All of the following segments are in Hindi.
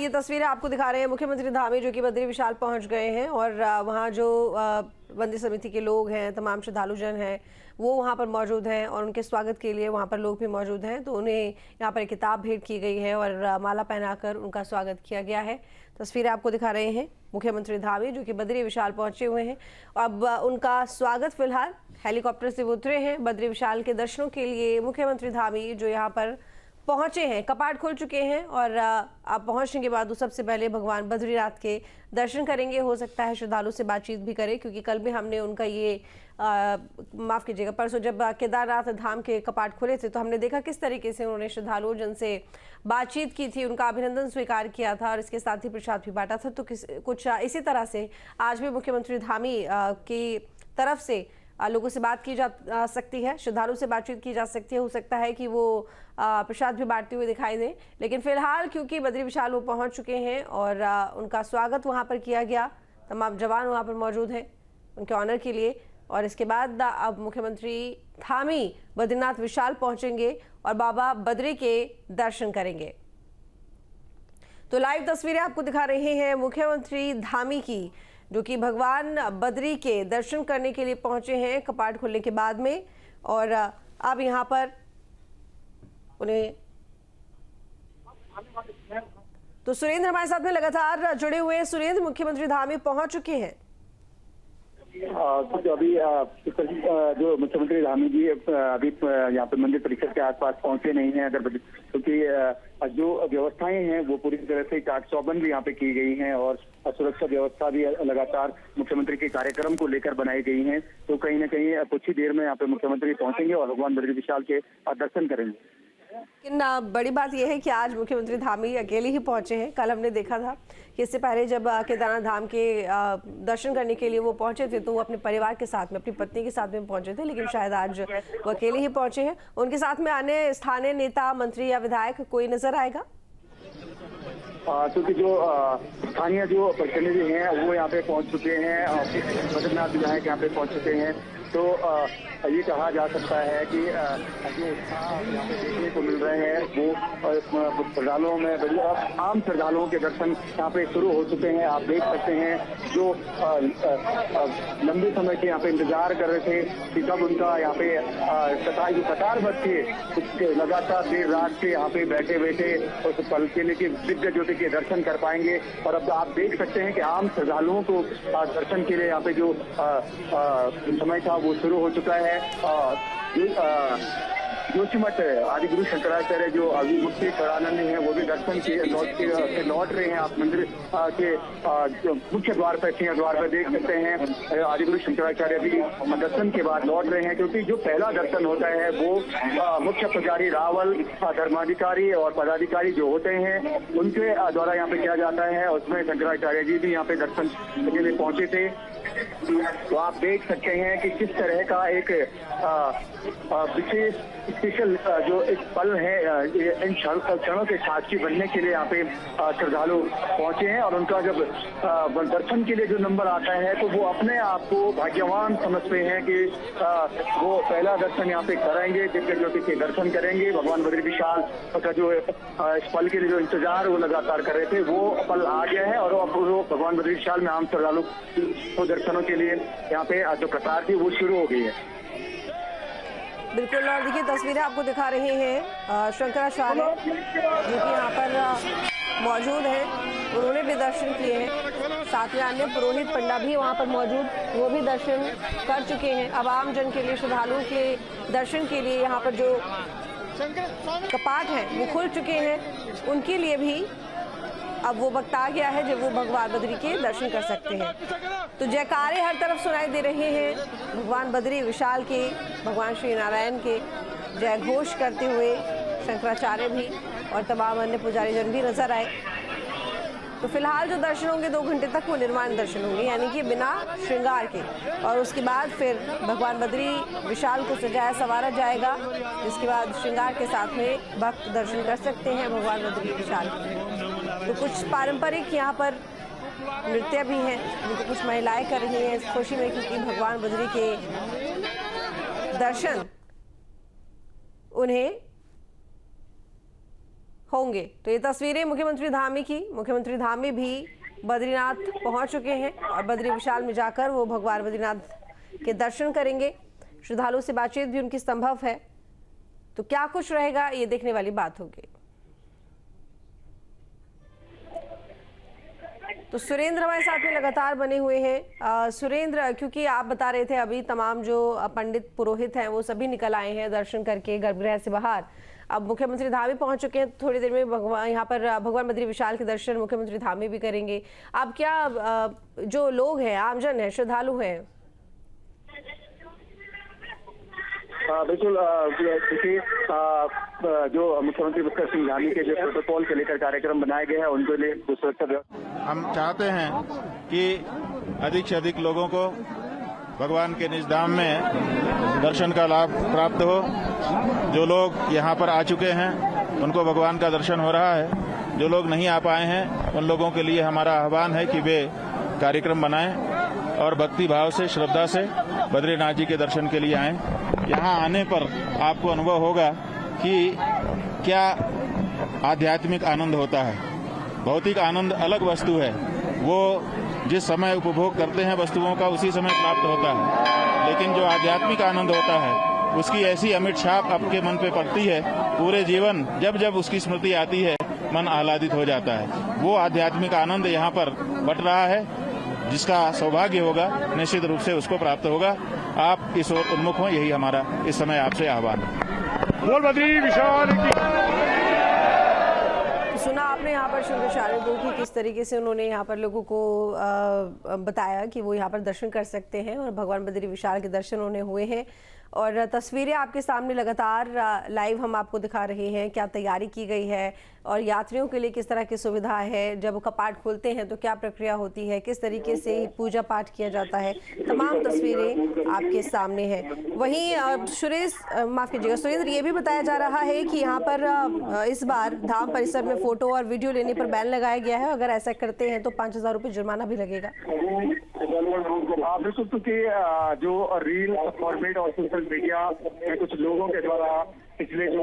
ये तस्वीरें आपको दिखा रहे हैं मुख्यमंत्री धामी जो कि बद्री विशाल पहुंच गए हैं और वहां जो बंदी समिति के लोग हैं, तमाम श्रद्धालु जन हैं, वो वहां पर मौजूद हैं और उनके स्वागत के लिए वहां पर लोग भी मौजूद हैं। तो उन्हें यहाँ पर एक किताब भेंट की गई है और माला पहनाकर उनका स्वागत किया गया है। तस्वीरें आपको दिखा रहे हैं मुख्यमंत्री धामी जो कि बद्री विशाल पहुंचे हुए हैं। अब उनका स्वागत फिलहाल हेलीकॉप्टर से उतरे हैं बद्री विशाल के दर्शनों के लिए। मुख्यमंत्री धामी जो यहाँ पर पहुंचे हैं, कपाट खुल चुके हैं और आप पहुंचने के बाद सबसे पहले भगवान बद्रीनाथ के दर्शन करेंगे। हो सकता है श्रद्धालु से बातचीत भी करें, क्योंकि कल भी हमने उनका ये माफ़ कीजिएगा, परसों जब केदारनाथ धाम के कपाट खुले थे तो हमने देखा किस तरीके से उन्होंने श्रद्धालुओं जन से बातचीत की थी, उनका अभिनंदन स्वीकार किया था और इसके साथ ही प्रसाद भी बांटा था। तो कुछ इसी तरह से आज भी मुख्यमंत्री धामी की तरफ से लोगों से बात की जा सकती है, श्रद्धालु से बातचीत की जा सकती है। हो सकता है कि वो प्रसाद भी बांटते हुए दिखाई दें, लेकिन फिलहाल क्योंकि बद्री विशाल वो पहुंच चुके हैं और उनका स्वागत वहां पर किया गया, तमाम जवान वहां पर मौजूद हैं उनके ऑनर के लिए। और इसके बाद अब मुख्यमंत्री धामी बद्रीनाथ विशाल पहुंचेंगे और बाबा बद्री के दर्शन करेंगे। तो लाइव तस्वीरें आपको दिखा रहे हैं मुख्यमंत्री धामी की, जो कि भगवान बद्री के दर्शन करने के लिए पहुंचे हैं कपाट खुलने के बाद में। और अब यहाँ पर उन्हें तो सुरेंद्र हमारे साथ में लगातार जुड़े हुए हैं। सुरेंद्र, मुख्यमंत्री धामी पहुंच चुके हैं। तो अभी जो मुख्यमंत्री धामी जी अभी यहाँ पे मंदिर परिसर के आसपास पहुंचे नहीं हैं, अगर क्योंकि जो व्यवस्थाएं हैं वो पूरी तरह से चाक चौबंद भी यहाँ पे की गई हैं और सुरक्षा व्यवस्था भी लगातार मुख्यमंत्री के कार्यक्रम को लेकर बनाई गई हैं। तो कहीं ना कहीं कुछ ही देर में यहाँ पे मुख्यमंत्री पहुंचेंगे और भगवान बद्री विशाल के दर्शन करेंगे। लेकिन बड़ी बात यह है कि आज मुख्यमंत्री धामी अकेले ही पहुंचे हैं। कल हमने देखा था कि इससे पहले जब केदारनाथ धाम के दर्शन करने के लिए वो पहुंचे थे तो वो अपने परिवार के साथ में, अपनी पत्नी के साथ में पहुंचे थे, लेकिन शायद आज वो अकेले ही पहुंचे हैं। उनके साथ में अन्य स्थानीय नेता, मंत्री या विधायक कोई नजर आएगा? क्योंकि जो स्थानीय जो प्रतिनिधि हैं वो यहाँ पे पहुंच चुके हैं, बद्रीनाथ विधायक यहाँ पे पहुंच चुके हैं। तो ये कहा जा सकता है कि जो यहाँ पे देखने को मिल रहे हैं वो श्रद्धालुओं में आम श्रद्धालुओं के दर्शन यहाँ पे शुरू हो चुके हैं। आप देख सकते हैं जो लंबे समय से यहाँ पे इंतजार कर रहे थे कि कब उनका यहाँ पे कतारबद्ध थे, लगातार देर रात से यहाँ पे बैठे बैठे उस पल के लिए दिव्य ज्योति के दर्शन कर पाएंगे। और अब आप देख सकते हैं कि आम श्रद्धालुओं को दर्शन के लिए यहाँ पे जो समय था वो शुरू हो चुका है। जोशीमठ आदिगुरु शंकराचार्य जो अभी मुख्य शरणानंद हैं वो भी दर्शन के लौट रहे हैं। आप मंदिर के मुख्य द्वार पर, सिंह द्वार पर देख सकते हैं आदिगुरु शंकराचार्य भी दर्शन के बाद लौट रहे हैं, क्योंकि जो पहला दर्शन होता है वो मुख्य पुजारी रावल, धर्माधिकारी और पदाधिकारी जो होते हैं उनके द्वारा यहाँ पे किया जाता है। उसमें शंकराचार्य जी भी यहाँ पे दर्शन के लिए पहुंचे थे। तो आप देख सकते हैं कि किस तरह का एक विशेष स्पेशल जो एक पल है, इन क्षणों के साक्षी बनने के लिए यहाँ पे श्रद्धालु पहुंचे हैं। और उनका जब दर्शन के लिए जो नंबर आता है तो वो अपने आप को भाग्यवान समझते हैं कि वो पहला दर्शन यहाँ पे कराएंगे, दिव्य ज्योति के दर्शन करेंगे। भगवान बद्री विशाल का जो इस पल के लिए जो इंतजार वो लगातार कर रहे थे वो पल आ गया है और अब वो भगवान बद्री विशाल में आम श्रद्धालु को दर्शनों के लिए यहाँ पे जो कतार थी वो शुरू हो गई है। बिल्कुल, और देखिए तस्वीरें आपको दिखा रहे हैं शंकराचार्य जो कि यहाँ पर मौजूद हैं, उन्होंने भी दर्शन किए हैं। साथ में अन्य पुरोहित पंडा भी वहाँ पर मौजूद, वो भी दर्शन कर चुके हैं। अब आम जन के लिए, श्रद्धालुओं के दर्शन के लिए यहाँ पर जो कपाट हैं वो खुल चुके हैं, उनके लिए भी अब वो वक्त आ गया है जब वो भगवान बद्री के दर्शन कर सकते हैं। तो जयकारे हर तरफ सुनाई दे रहे हैं भगवान बद्री विशाल के, भगवान श्री नारायण के जय घोष करते हुए शंकराचार्य भी और तमाम अन्य पुजारी जन भी नजर आए। तो फिलहाल जो दर्शन होंगे 2 घंटे तक वो निर्माण दर्शन होंगे, यानी कि बिना श्रृंगार के, और उसके बाद फिर भगवान बद्री विशाल को सजाया संवारा जाएगा, जिसके बाद श्रृंगार के साथ में भक्त दर्शन कर सकते हैं भगवान बद्री विशाल के। तो कुछ पारंपरिक यहाँ पर नृत्य भी हैं जिनको कुछ महिलाएं कर रही हैं इस खुशी में, क्योंकि भगवान बद्री के दर्शन उन्हें होंगे। तो ये तस्वीरें मुख्यमंत्री धामी की, मुख्यमंत्री धामी भी बद्रीनाथ पहुंच चुके हैं और बद्री विशाल में जाकर वो भगवान बद्रीनाथ के दर्शन करेंगे। श्रद्धालुओं से बातचीत भी उनकी संभव है। तो क्या कुछ रहेगा ये देखने वाली बात होगी। तो सुरेंद्र हमारे साथ में लगातार बने हुए हैं। सुरेंद्र, क्योंकि आप बता रहे थे अभी तमाम जो पंडित पुरोहित हैं वो सभी निकल आए हैं दर्शन करके गर्भगृह से बाहर। अब मुख्यमंत्री धामी पहुंच चुके हैं, थोड़ी देर में यहाँ पर भगवान बद्री विशाल के दर्शन मुख्यमंत्री धामी भी करेंगे। अब क्या जो लोग हैं, आमजन है, श्रद्धालु हैं? बिल्कुल, देखिए जो मुख्यमंत्री पुष्कर सिंह धामी के जो प्रोटोकॉल के लेकर कार्यक्रम बनाए गए हैं उनके लिए सुरक्षा हम चाहते हैं कि अधिक से अधिक लोगों को भगवान के निज धाम में दर्शन का लाभ प्राप्त हो। जो लोग यहाँ पर आ चुके हैं उनको भगवान का दर्शन हो रहा है। जो लोग नहीं आ पाए हैं उन लोगों के लिए हमारा आह्वान है कि वे कार्यक्रम बनाएं और भक्ति भाव से, श्रद्धा से बद्रीनाथ जी के दर्शन के लिए आएं। यहाँ आने पर आपको अनुभव होगा कि क्या आध्यात्मिक आनंद होता है। भौतिक आनंद अलग वस्तु है, वो जिस समय उपभोग करते हैं वस्तुओं का उसी समय प्राप्त होता है, लेकिन जो आध्यात्मिक आनंद होता है उसकी ऐसी अमिट छाप आपके मन पे पड़ती है, पूरे जीवन जब जब उसकी स्मृति आती है मन आह्लादित हो जाता है। वो आध्यात्मिक आनंद यहाँ पर बट रहा है। जिसका सौभाग्य होगा निश्चित रूप से उसको प्राप्त होगा। आप इस ओर उन्मुख हों, यही हमारा इस समय आपसे आह्वान है। बोल बद्री विशाल की। सुना आपने यहाँ पर शंकराचार्य दो की किस तरीके से उन्होंने यहाँ पर लोगों को बताया कि वो यहाँ पर दर्शन कर सकते हैं और भगवान बद्री विशाल के दर्शन उन्हें हुए हैं। और तस्वीरें आपके सामने लगातार लाइव हम आपको दिखा रहे हैं, क्या तैयारी की गई है और यात्रियों के लिए किस तरह की सुविधा है। जब कपाट खोलते हैं तो क्या प्रक्रिया होती है, किस तरीके से पूजा पाठ किया जाता है, तमाम तस्वीरें आपके सामने हैं। वहीं सुरेश, माफ कीजिएगा सुरेंद्र, ये भी बताया जा रहा है कि यहाँ पर इस बार धाम परिसर में फोटो और वीडियो लेने पर बैन लगाया गया है। अगर ऐसा करते हैं तो 5,000 रुपये जुर्माना भी लगेगा। बिल्कुल, क्योंकि जो रील फॉर्मेट और सोशल मीडिया में कुछ लोगों के द्वारा पिछले जो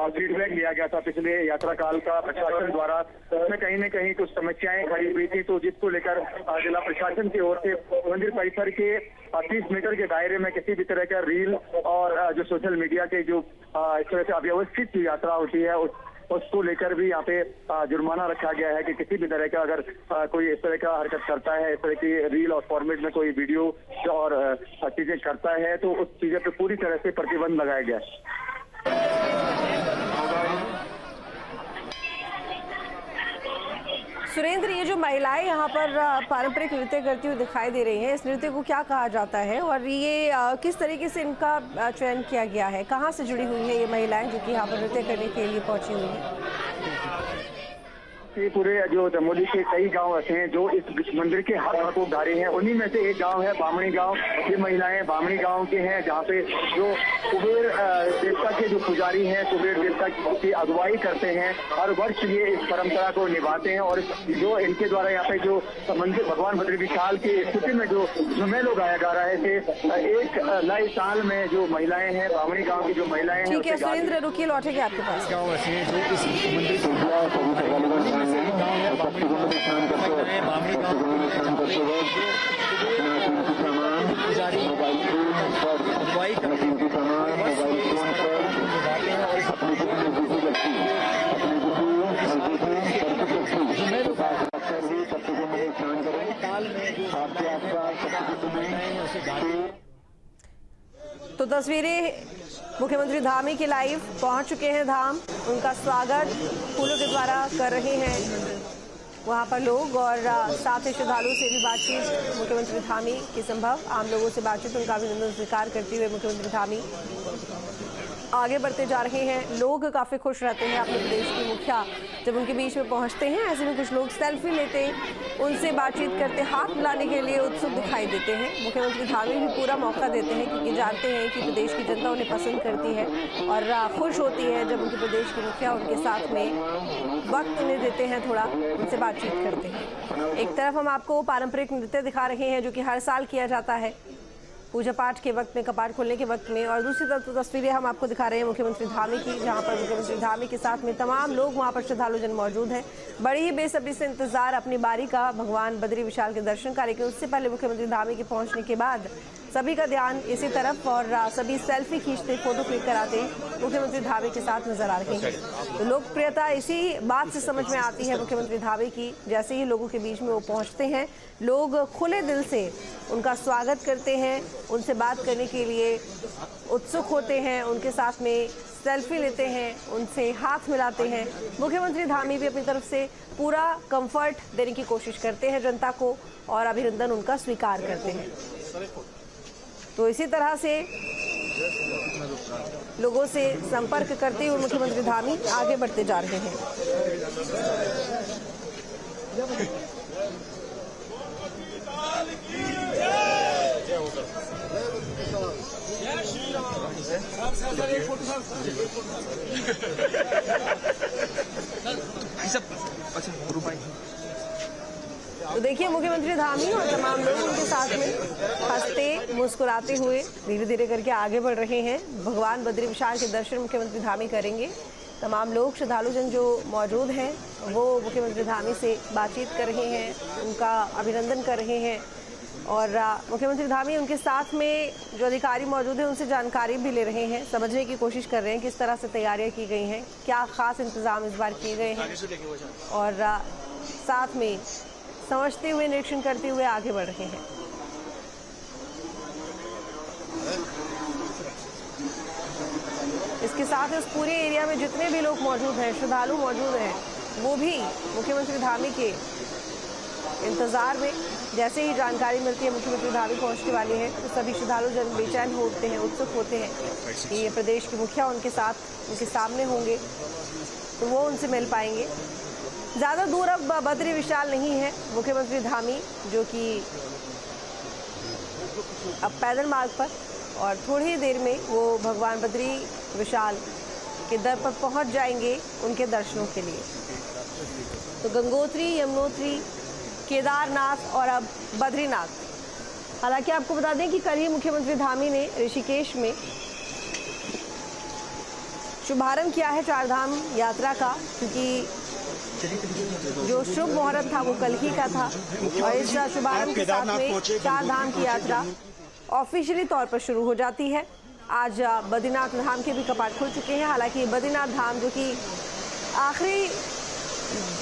फीडबैक लिया गया था पिछले यात्रा काल का प्रशासन द्वारा, उसमें कहीं न कहीं कुछ समस्याएं खड़ी हुई थी। तो जिसको लेकर जिला प्रशासन की ओर से मंदिर परिसर के 30 मीटर के दायरे में किसी भी तरह का रील और जो सोशल मीडिया के जो इस तरह से अव्यवस्थित यात्रा होती है उसको लेकर भी यहाँ पे जुर्माना रखा गया है कि किसी भी तरह का अगर कोई इस तरह का हरकत करता है, इस तरह की रील और फॉर्मेट में कोई वीडियो और चीजें करता है तो उस चीजें पे पूरी तरह से प्रतिबंध लगाया गया है। सुरेंद्र, ये जो महिलाएं यहाँ पर पारंपरिक नृत्य करती हुई दिखाई दे रही हैं, इस नृत्य को क्या कहा जाता है और ये किस तरीके से इनका चयन किया गया है? कहाँ से जुड़ी हुई है ये महिलाएं जो कि यहाँ पर नृत्य करने के लिए पहुंची हुई हैं? ये पूरे जो चमोली के कई गांव ऐसे हैं जो इस मंदिर के हक हकूकदारी हैं। उन्हीं में से एक गांव है बामणी गांव। ये महिलाएं बामणी गांव के हैं जहां पे जो कुबेर देवता के जो पुजारी हैं, कुबेर देवता की अगुवाई करते हैं। हर वर्ष ये इस परंपरा को निभाते हैं और जो इनके द्वारा यहाँ पे जो मंदिर भगवान बद्री विशाल की स्थिति में जो मेलों गाया जा रहे थे, एक नए साल में जो महिलाएं हैं बामणी गाँव की जो महिलाएं हैं। ठीक है सुरेंद्र, रुकिए, लौटेंगे आपके पास। गाँव ऐसे हैं जो इस मंदिर तो तस्वीरें मुख्यमंत्री धामी के लाइव पहुंच चुके हैं धाम। उनका स्वागत फूलों के द्वारा कर रहे हैं वहां पर लोग और साथ ही श्रद्धालुओं से भी बातचीत मुख्यमंत्री धामी की संभव, आम लोगों से बातचीत, उनका अभिनंदन स्वीकार करते हुए मुख्यमंत्री धामी आगे बढ़ते जा रहे हैं। लोग काफ़ी खुश रहते हैं अपने प्रदेश की मुखिया जब उनके बीच में पहुंचते हैं। ऐसे में कुछ लोग सेल्फी लेते, उनसे बातचीत करते, हाथ मिलाने के लिए उत्सुक दिखाई देते हैं। मुख्यमंत्री धामी भी पूरा मौका देते हैं क्योंकि जानते हैं कि प्रदेश की जनता उन्हें पसंद करती है और खुश होती है जब उनके प्रदेश की मुखिया उनके साथ में वक्त उन्हें देते हैं, थोड़ा उनसे बातचीत करते हैं। एक तरफ हम आपको पारंपरिक नृत्य दिखा रहे हैं जो कि हर साल किया जाता है पूजा पाठ के वक्त में, कपाट खोलने के वक्त में। और दूसरी तरफ तस्वीरें हम आपको दिखा रहे हैं मुख्यमंत्री धामी की, जहां पर मुख्यमंत्री धामी के साथ में तमाम लोग वहां पर श्रद्धालु जन मौजूद हैं। बड़ी ही बेसब्री से इंतजार अपनी बारी का भगवान बद्री विशाल के दर्शन का, लेकिन उससे पहले मुख्यमंत्री धामी के पहुंचने के बाद सभी का ध्यान इसी तरफ और सभी सेल्फी खींचते, फोटो क्लिक कराते मुख्यमंत्री धामी के साथ नजर आ रहे हैं। तो लोकप्रियता इसी बात से समझ में आती है मुख्यमंत्री धामी की। जैसे ही लोगों के बीच में वो पहुंचते हैं, लोग खुले दिल से उनका स्वागत करते हैं, उनसे बात करने के लिए उत्सुक होते हैं, उनके साथ में सेल्फी लेते हैं, उनसे हाथ मिलाते हैं। मुख्यमंत्री धामी भी अपनी तरफ से पूरा कंफर्ट देने की कोशिश करते हैं जनता को और अभिनंदन उनका स्वीकार करते हैं। तो इसी तरह से लोगों से संपर्क करते हुए मुख्यमंत्री धामी आगे बढ़ते जा रहे हैं। तो देखिए मुख्यमंत्री धामी और तमाम लोग उनके साथ में हंसते मुस्कुराते हुए धीरे धीरे करके आगे बढ़ रहे हैं। भगवान बद्री विशाल के दर्शन मुख्यमंत्री धामी करेंगे। तमाम लोग श्रद्धालु जन जो मौजूद हैं वो मुख्यमंत्री धामी से बातचीत कर रहे हैं, उनका अभिनंदन कर रहे हैं और मुख्यमंत्री धामी उनके साथ में जो अधिकारी मौजूद हैं उनसे जानकारी भी ले रहे हैं, समझने की कोशिश कर रहे हैं किस तरह से तैयारियां की गई हैं, क्या खास इंतजाम इस बार किए गए हैं और साथ में समझते हुए, निरीक्षण करते हुए आगे बढ़ रहे हैं। इसके साथ इस पूरे एरिया में जितने भी लोग मौजूद हैं, श्रद्धालु मौजूद हैं, वो भी मुख्यमंत्री धामी के इंतजार में। जैसे ही जानकारी मिलती है मुख्यमंत्री धामी पहुंचने वाले हैं तो सभी श्रद्धालु जन बेचैन होते हैं, उत्सुक होते हैं कि ये प्रदेश के मुखिया उनके साथ, उनके सामने होंगे तो वो उनसे मिल पाएंगे। ज़्यादा दूर अब बद्री विशाल नहीं है मुख्यमंत्री धामी, जो कि अब पैदल मार्ग पर और थोड़ी ही देर में वो भगवान बद्री विशाल के दर पर पहुंच जाएंगे उनके दर्शनों के लिए। तो गंगोत्री, यमुनोत्री, केदारनाथ और अब बद्रीनाथ। हालांकि आपको बता दें कि कल ही मुख्यमंत्री धामी ने ऋषिकेश में शुभारंभ किया है चारधाम यात्रा का, क्योंकि जो शुभ मुहूर्त था वो कल ही का था और इस शुभारंभ के साथ में चारधाम की यात्रा ऑफिशियली तौर पर शुरू हो जाती है। आज बद्रीनाथ धाम के भी कपाट खुल चुके हैं। हालांकि बद्रीनाथ धाम जो कि आखिरी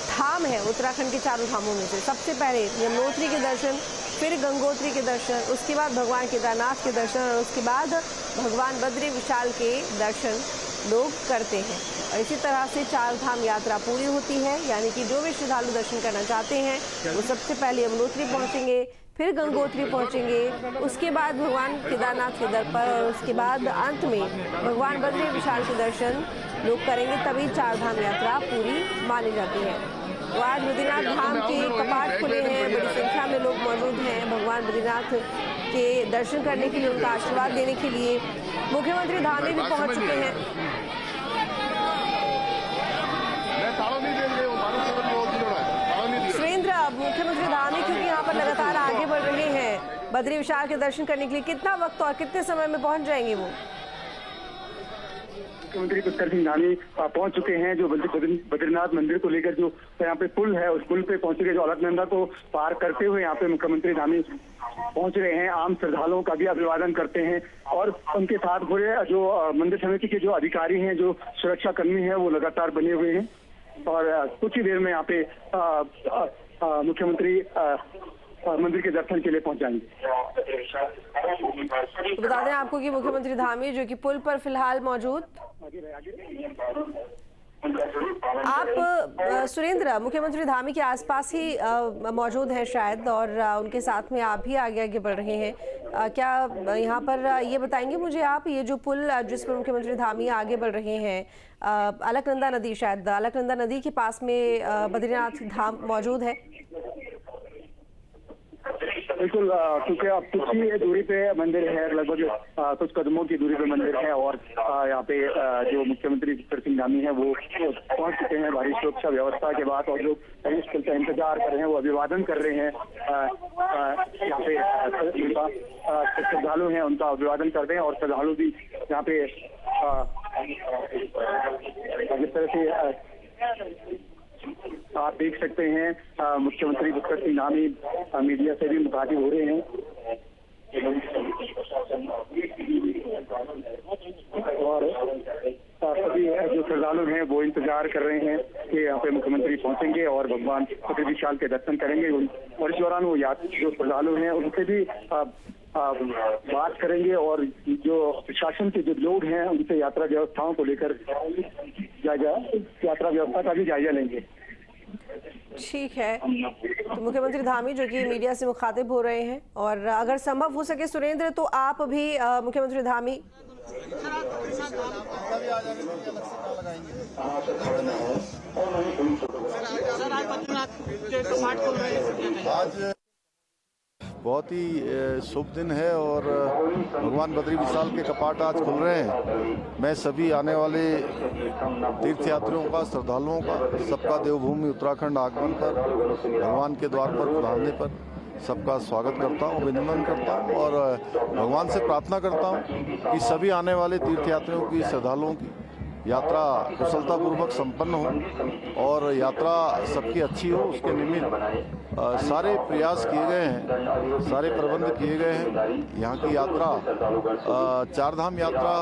धाम है उत्तराखंड के चारों धामों में से, सबसे पहले यमुनोत्री के दर्शन, फिर गंगोत्री के दर्शन, उसके बाद भगवान केदारनाथ के दर्शन और उसके बाद भगवान बद्री विशाल के दर्शन लोग करते हैं। और इसी तरह से चार धाम यात्रा पूरी होती है, यानी कि जो भी श्रद्धालु दर्शन करना चाहते हैं वो सबसे पहले यमुनोत्री पहुंचेंगे, फिर गंगोत्री पहुंचेंगे, उसके बाद भगवान केदारनाथ के दर पर और उसके बाद अंत में भगवान बद्री विशाल के दर्शन लोग करेंगे, तभी चार धाम यात्रा पूरी मानी जाती है। तो आज बद्रीनाथ धाम के कपाट खुले हैं, बड़ी संख्या में लोग मौजूद हैं भगवान बद्रीनाथ के दर्शन करने के लिए, उनका आशीर्वाद देने के लिए। मुख्यमंत्री धामी भी पहुंच चुके हैं। सुरेंद्र, मुख्यमंत्री धामी क्योंकि यहाँ पर लगातार आगे बढ़ रहे हैं बद्री विशाल के दर्शन करने के लिए, कितना वक्त और कितने समय में पहुंच जाएंगे वो? मुख्यमंत्री पुष्कर सिंह धामी पहुंच चुके हैं। जो बद्रीनाथ मंदिर को लेकर जो यहाँ पे पुल है, उस पुल पे पहुंच चुके, जो अलकनंदा को पार करते हुए यहाँ पे मुख्यमंत्री धामी पहुंच रहे हैं। आम श्रद्धालुओं का भी अभिवादन करते हैं और उनके साथ पूरे जो मंदिर समिति के जो अधिकारी हैं, जो सुरक्षा कर्मी हैं, वो लगातार बने हुए हैं और कुछ ही देर में यहाँ पे मुख्यमंत्री मंदिर के दर्शन के लिए पहुंच जाएंगे। बता दें आपको कि मुख्यमंत्री धामी जो कि पुल पर फिलहाल मौजूद। आप सुरेंद्र मुख्यमंत्री धामी के आसपास ही मौजूद हैं शायद, और उनके साथ में आप भी आगे आगे बढ़ रहे हैं। क्या यहाँ पर ये बताएंगे मुझे आप, ये जो पुल जिस पर मुख्यमंत्री धामी आगे बढ़ रहे हैं, अलकनंदा नदी, शायद अलकनंदा नदी के पास में बद्रीनाथ धाम मौजूद है? बिल्कुल, क्योंकि अब कुछ ही दूरी पे मंदिर है, लगभग कुछ कदमों की दूरी पे मंदिर है और यहाँ पे जो मुख्यमंत्री विक्टर सिंह धामी है वो पहुंच चुके हैं भारी सुरक्षा व्यवस्था के बाद, और जो मुश्किल का इंतजार कर रहे हैं वो अभिवादन कर रहे हैं। यहाँ पे श्रद्धालु हैं उनका अभिवादन कर रहे हैं, और श्रद्धालु भी यहाँ पे जिस तरह से आप देख सकते हैं मुख्यमंत्री विक्टर सिंह धामी मीडिया से भी मुखातिब हो रहे हैं, और सभी जो श्रद्धालु हैं वो इंतजार कर रहे हैं कि यहाँ पे मुख्यमंत्री पहुंचेंगे और भगवान बद्री विशाल के दर्शन करेंगे। और इस दौरान वो जो श्रद्धालु हैं उनसे भी बात करेंगे, और जो प्रशासन के जो लोग हैं उनसे यात्रा व्यवस्थाओं को लेकर यात्रा व्यवस्था का भी जायजा लेंगे। ठीक है, तो मुख्यमंत्री धामी जो कि मीडिया से मुखातिब हो रहे हैं, और अगर संभव हो सके सुरेंद्र तो आप भी मुख्यमंत्री धामी आज बहुत ही शुभ दिन है और भगवान बद्री विशाल के कपाट आज खुल रहे हैं। मैं सभी आने वाले तीर्थयात्रियों का, श्रद्धालुओं का, सबका देवभूमि उत्तराखंड आगमन पर, भगवान के द्वार पर खुदाने पर सबका स्वागत करता हूँ, अभिनंदन करता हूँ और भगवान से प्रार्थना करता हूँ कि सभी आने वाले तीर्थयात्रियों की, श्रद्धालुओं की यात्रा कुशलतापूर्वक संपन्न हो और यात्रा सबकी अच्छी हो। उसके निमित्त सारे प्रयास किए गए हैं, सारे प्रबंध किए गए हैं। यहाँ की यात्रा, चार धाम यात्रा,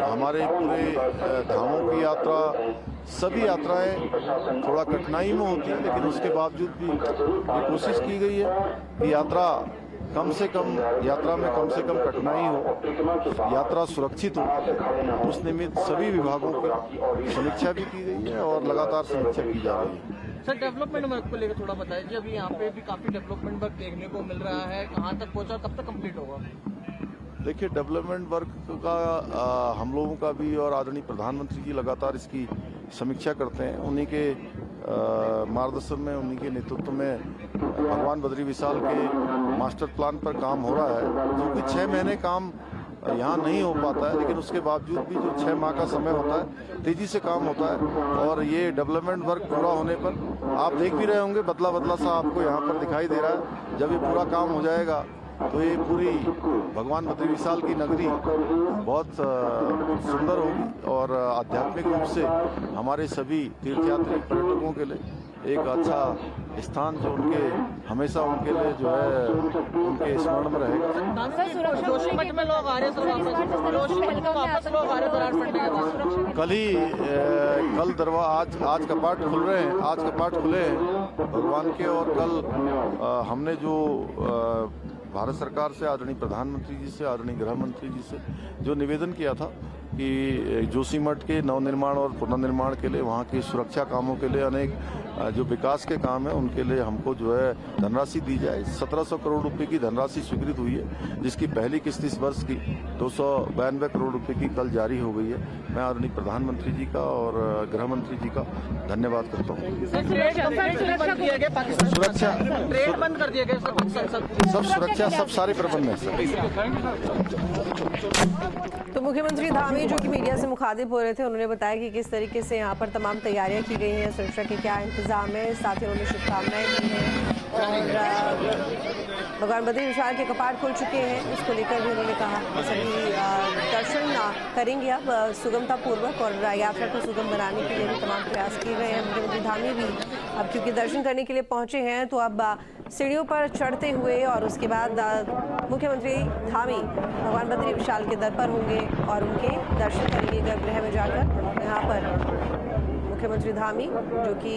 हमारे पूरे धामों की यात्रा, सभी यात्राएं थोड़ा कठिनाई में होती है, लेकिन उसके बावजूद भी ये कोशिश की गई है कि यात्रा कम से कम कठिनाई हो, यात्रा सुरक्षित हो। उस निमित्त सभी विभागों की समीक्षा भी की गई है और लगातार समीक्षा की जा रही है। सर, डेवलपमेंट वर्क को लेकर थोड़ा बताइए जी। अभी यहाँ पे भी काफी डेवलपमेंट वर्क देखने को मिल रहा है, कहाँ तक पहुँचा, कब तक कंप्लीट होगा? देखिए, डेवलपमेंट वर्क का हम लोगों का भी और आदरणीय प्रधानमंत्री जी लगातार इसकी समीक्षा करते हैं। उन्हीं के मार्गदर्शन में, उन्हीं के नेतृत्व में भगवान बद्री विशाल के मास्टर प्लान पर काम हो रहा है, जो कि 6 महीने काम यहाँ नहीं हो पाता है, लेकिन उसके बावजूद भी जो 6 माह का समय होता है तेजी से काम होता है। और ये डेवलपमेंट वर्क पूरा होने पर आप देख भी रहे होंगे, बदला बदला सा आपको यहाँ पर दिखाई दे रहा है। जब ये पूरा काम हो जाएगा तो ये पूरी भगवान बद्री विशाल की नगरी बहुत सुंदर होगी और आध्यात्मिक रूप से हमारे सभी तीर्थयात्री पर्यटकों के लिए एक अच्छा स्थान जो उनके हमेशा उनके लिए जो है उनके स्मरण में रहेगा। जोशीमठ में लोग आ रहे हैं, कल दरवाजा आज कपाट खुल रहे हैं, आज कपाट खुले हैं भगवान के। और कल हमने जो भारत सरकार से, आदरणीय प्रधानमंत्री जी से, आदरणीय गृह मंत्री जी से जो निवेदन किया था कि जोशीमठ के नवनिर्माण और पुनर्निर्माण के लिए, वहाँ के सुरक्षा कामों के लिए, अनेक जो विकास के काम है उनके लिए हमको जो है धनराशि दी जाए। 1700 करोड़ रुपए की धनराशि स्वीकृत हुई है, जिसकी पहली किस्त इस वर्ष की 292 करोड़ रुपए की कल जारी हो गई है। मैं आदरणीय प्रधानमंत्री जी का और गृह मंत्री जी का धन्यवाद करता हूँ। सुरक्षा ट्रेड बंद कर दिए गए, सब सुरक्षा, सब सारे प्रबंध है सर। तो मुख्यमंत्री धामी जो कि मीडिया से मुखातिब हो रहे थे, उन्होंने बताया कि किस तरीके से यहाँ पर तमाम तैयारियां की गई हैं, सुरक्षा के क्या इंतजाम है, साथ ही उन्होंने शुभकामनाएं दी हैं। और भगवान बद्री विशाल के कपाट खुल चुके हैं, उसको लेकर भी उन्होंने कहा कि सभी दर्शन करेंगे अब सुगमता पूर्वक, और यात्रा को सुगम बनाने के लिए भी तमाम प्रयास किए गए हैं। मुख्यमंत्री धामी भी अब क्योंकि दर्शन करने के लिए पहुंचे हैं, तो अब सीढ़ियों पर चढ़ते हुए और उसके बाद मुख्यमंत्री धामी भगवान बद्री विशाल के दर पर होंगे और उनके दर्शन करेंगे गर्भगृह में जाकर। यहाँ पर मुख्यमंत्री धामी जो कि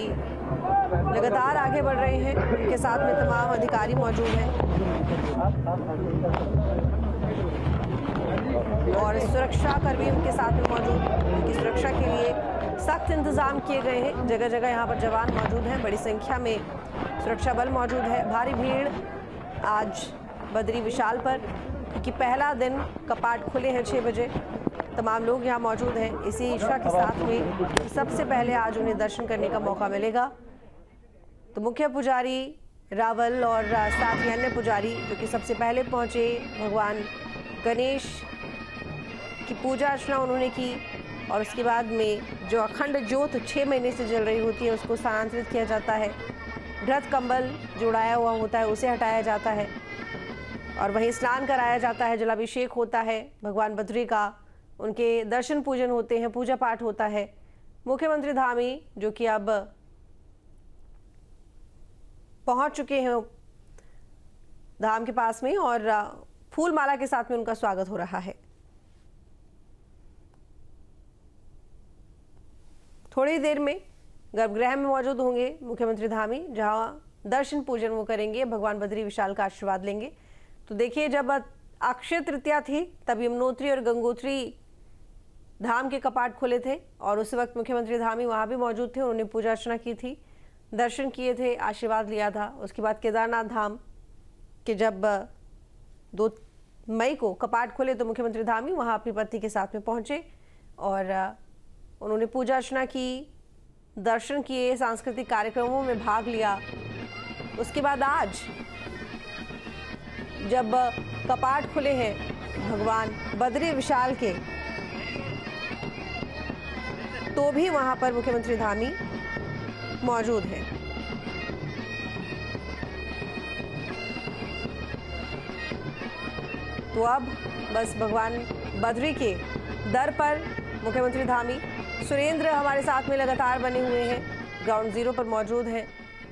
लगातार आगे बढ़ रहे हैं, उनके साथ में तमाम अधिकारी मौजूद हैं और सुरक्षा कर्मी उनके साथ में मौजूद। उनकी सुरक्षा के लिए सख्त इंतजाम किए गए हैं, जगह जगह यहाँ पर जवान मौजूद हैं, बड़ी संख्या में सुरक्षा बल मौजूद है। भारी भीड़ आज बद्री विशाल पर, क्योंकि पहला दिन कपाट खुले हैं 6 बजे, तमाम लोग यहाँ मौजूद हैं। इसी इच्छा के साथ में सबसे पहले आज उन्हें दर्शन करने का मौका मिलेगा। तो मुख्य पुजारी रावल और साथ ही अन्य पुजारी जो कि सबसे पहले पहुंचे, भगवान गणेश की पूजा अर्चना उन्होंने की और उसके बाद में जो अखंड ज्योत 6 महीने से जल रही होती है उसको स्थानांतरित किया जाता है। घृत कंबल जो उड़ाया हुआ होता है उसे हटाया जाता है और वहीं स्नान कराया जाता है, जलाभिषेक होता है भगवान बद्री का, उनके दर्शन पूजन होते हैं, पूजा पाठ होता है। मुख्यमंत्री धामी जो कि अब पहुंच चुके हैं धाम के पास में और फूल माला के साथ में उनका स्वागत हो रहा है। थोड़ी देर में गर्भगृह में मौजूद होंगे मुख्यमंत्री धामी, जहां दर्शन पूजन वो करेंगे, भगवान बद्री विशाल का आशीर्वाद लेंगे। तो देखिए, जब अक्षय तृतीया थी तब यमुनोत्री और गंगोत्री धाम के कपाट खुले थे और उस वक्त मुख्यमंत्री धामी वहां भी मौजूद थे। उन्होंने पूजा अर्चना की थी, दर्शन किए थे, आशीर्वाद लिया था। उसके बाद केदारनाथ धाम के जब 2 मई को कपाट खुले तो मुख्यमंत्री धामी वहां अपनी पत्नी के साथ में पहुंचे और उन्होंने पूजा अर्चना की, दर्शन किए, सांस्कृतिक कार्यक्रमों में भाग लिया। उसके बाद आज जब कपाट खुले हैं भगवान बद्री विशाल के, तो भी वहां पर मुख्यमंत्री धामी मौजूद हैं। तो अब बस भगवान बद्री के दर पर मुख्यमंत्री धामी, सुरेंद्र हमारे साथ में लगातार बने हुए हैं, ग्राउंड जीरो पर मौजूद हैं,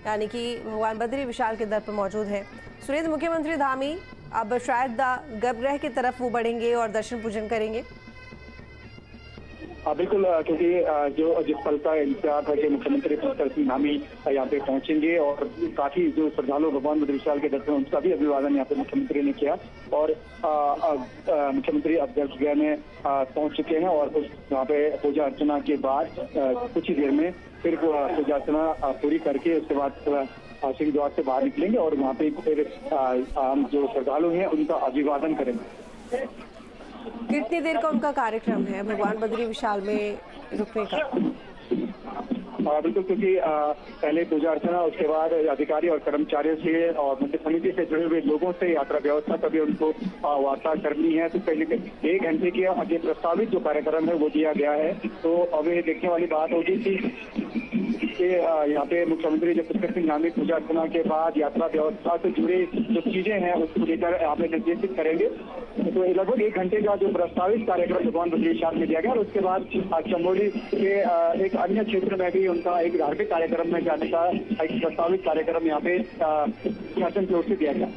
यानी कि भगवान बद्री विशाल के दर पर मौजूद हैं। सुरेंद्र, मुख्यमंत्री धामी अब शायद गर्भगृह की तरफ वो बढ़ेंगे और दर्शन पूजन करेंगे। बिल्कुल, क्योंकि जो जिस पल का इंतजार था कि मुख्यमंत्री सिंह धामी यहाँ पे पहुंचेंगे और काफी जो श्रद्धालु भगवान बद्री विशाल के दर्शन उनका भी अभिवादन यहाँ पे मुख्यमंत्री ने किया और मुख्यमंत्री अब गर्भगृह में पहुंच चुके हैं और वहाँ पे पूजा अर्चना के बाद कुछ ही देर में फिर पूजा अर्चना पूरी करके उसके बाद सिंह द्वार से बाहर निकलेंगे और वहाँ पे फिर जो श्रद्धालु हैं उनका अभिवादन करेंगे। कितनी देर का उनका कार्यक्रम है भगवान बद्री विशाल में रुकने का? बिल्कुल, क्योंकि पहले पूजा अर्चना, उसके बाद अधिकारी और कर्मचारियों से और मंदिर समिति से जुड़े हुए लोगों से यात्रा व्यवस्था का भी उनको वार्ता करनी है। तो पहले 1 घंटे के आगे प्रस्तावित जो कार्यक्रम है वो दिया गया है। तो अब ये देखने वाली बात होगी कि यहाँ पे मुख्यमंत्री जब सिंह धामी पूजा अर्चना के बाद यात्रा व्यवस्था से जुड़े जो चीजें हैं उसको लेकर यहाँ पे निर्देशित करेंगे। तो लगभग 1 घंटे का जो प्रस्तावित कार्यक्रम भगवान बद्री विशाल में दिया गया और उसके बाद चमोली के एक अन्य क्षेत्र में भी उनका एक धार्मिक कार्यक्रम में जाने का एक प्रस्तावित कार्यक्रम यहाँ पे शासन की ओर से दिया गया।